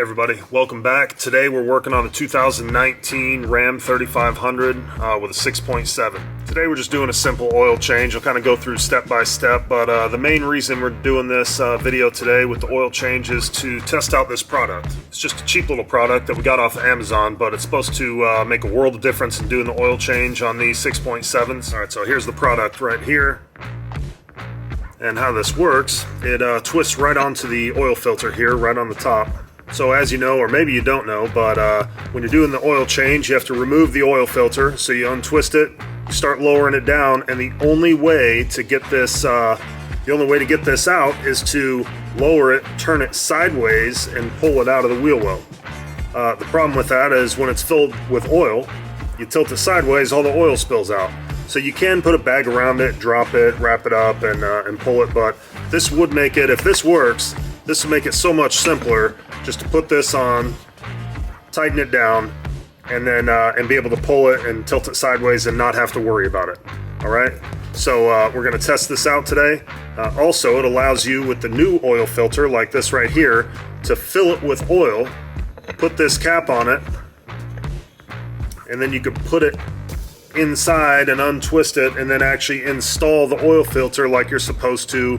everybody, welcome back. Today we're working on a 2019 Ram 3500 with a 6.7. Today we're just doing a simple oil change. I'll kind of go through step by step, but the main reason we're doing this video today with the oil change is to test out this product. It's just a cheap little product that we got off of Amazon, but it's supposed to make a world of difference in doing the oil change on these 6.7s. Alright, so here's the product right here. And how this works, it twists right onto the oil filter here, right on the top. So as you know, or maybe you don't know, but when you're doing the oil change, you have to remove the oil filter. So you untwist it, you start lowering it down, and the only way to get this, out is to lower it, turn it sideways, and pull it out of the wheel well. The problem with that is when it's filled with oil, you tilt it sideways, all the oil spills out. So you can put a bag around it, drop it, wrap it up, and pull it, but this would make it, if this works, this would make it so much simpler just to put this on, tighten it down, and then and be able to pull it and tilt it sideways and not have to worry about it. All right, so we're gonna test this out today. Also, it allows you with the new oil filter like this right here to fill it with oil, put this cap on it, and then you could put it inside and untwist it and then actually install the oil filter like you're supposed to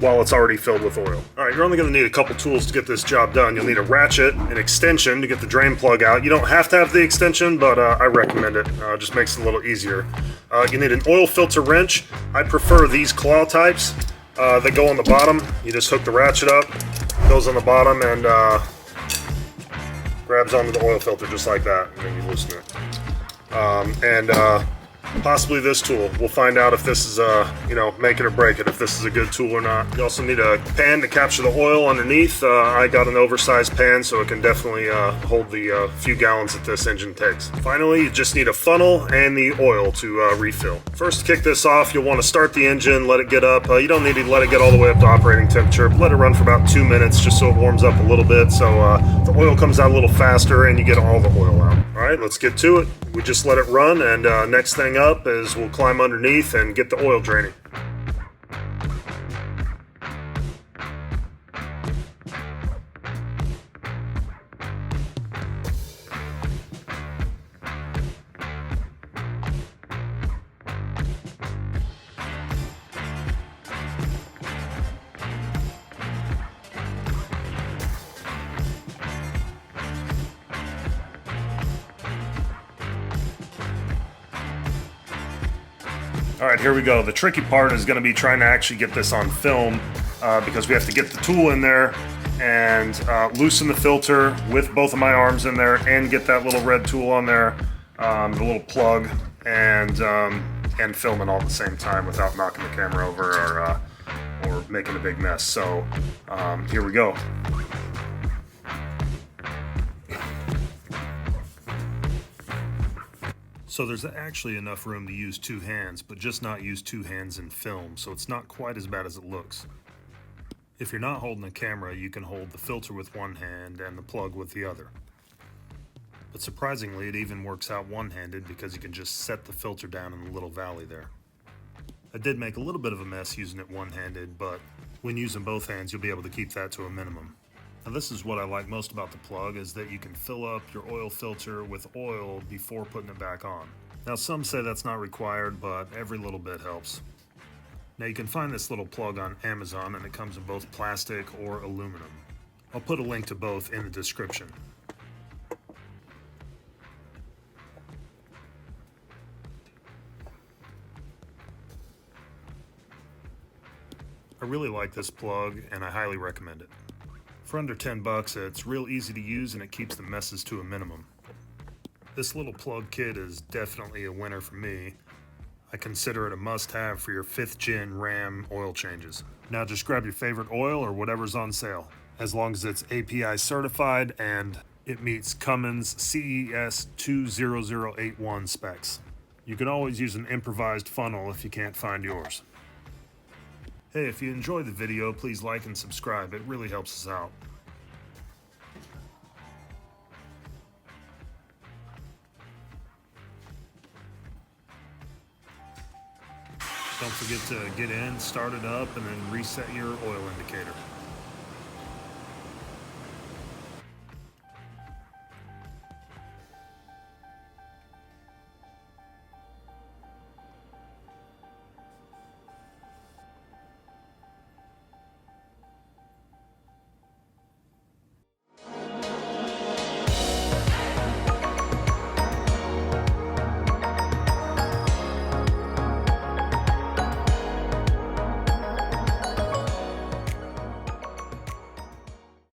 while it's already filled with oil. Alright, you're only going to need a couple tools to get this job done. You'll need a ratchet, an extension to get the drain plug out. You don't have to have the extension, but I recommend it. It just makes it a little easier. You need an oil filter wrench. I prefer these claw types. They go on the bottom. You just hook the ratchet up, goes on the bottom, and grabs onto the oil filter just like that, and then you loosen it. Possibly this tool. We'll find out if this is make it or break it, if this is a good tool or not. You also need a pan to capture the oil underneath. I got an oversized pan, so it can definitely hold the few gallons that this engine takes. Finally, you just need a funnel and the oil to refill. First, to kick this off, you'll want to start the engine, let it get up. You don't need to let it get all the way up to operating temperature, but let it run for about 2 minutes just so it warms up a little bit, so the oil comes out a little faster and you get all the oil out. Alright, let's get to it. We just let it run, and next thing up is we'll climb underneath and get the oil draining. Alright, here we go. The tricky part is going to be trying to actually get this on film because we have to get the tool in there and loosen the filter with both of my arms in there and get that little red tool on there, the little plug, and film it all at the same time without knocking the camera over or making a big mess. So here we go. So there's actually enough room to use two hands, but just not use two hands in film, so it's not quite as bad as it looks. If you're not holding a camera, you can hold the filter with one hand and the plug with the other. But surprisingly, it even works out one-handed because you can just set the filter down in the little valley there. I did make a little bit of a mess using it one-handed, but when using both hands, you'll be able to keep that to a minimum. Now this is what I like most about the plug, is that you can fill up your oil filter with oil before putting it back on. Now some say that's not required, but every little bit helps. Now you can find this little plug on Amazon, and it comes in both plastic or aluminum. I'll put a link to both in the description. I really like this plug, and I highly recommend it. For under 10 bucks, it's real easy to use and it keeps the messes to a minimum. This little plug kit is definitely a winner for me. I consider it a must-have for your 5th gen Ram oil changes. Now just grab your favorite oil or whatever's on sale, as long as it's API certified and it meets Cummins CES 20081 specs. You can always use an improvised funnel if you can't find yours. Hey, if you enjoyed the video, please like and subscribe. It really helps us out. Don't forget to get in, start it up, and then reset your oil indicator.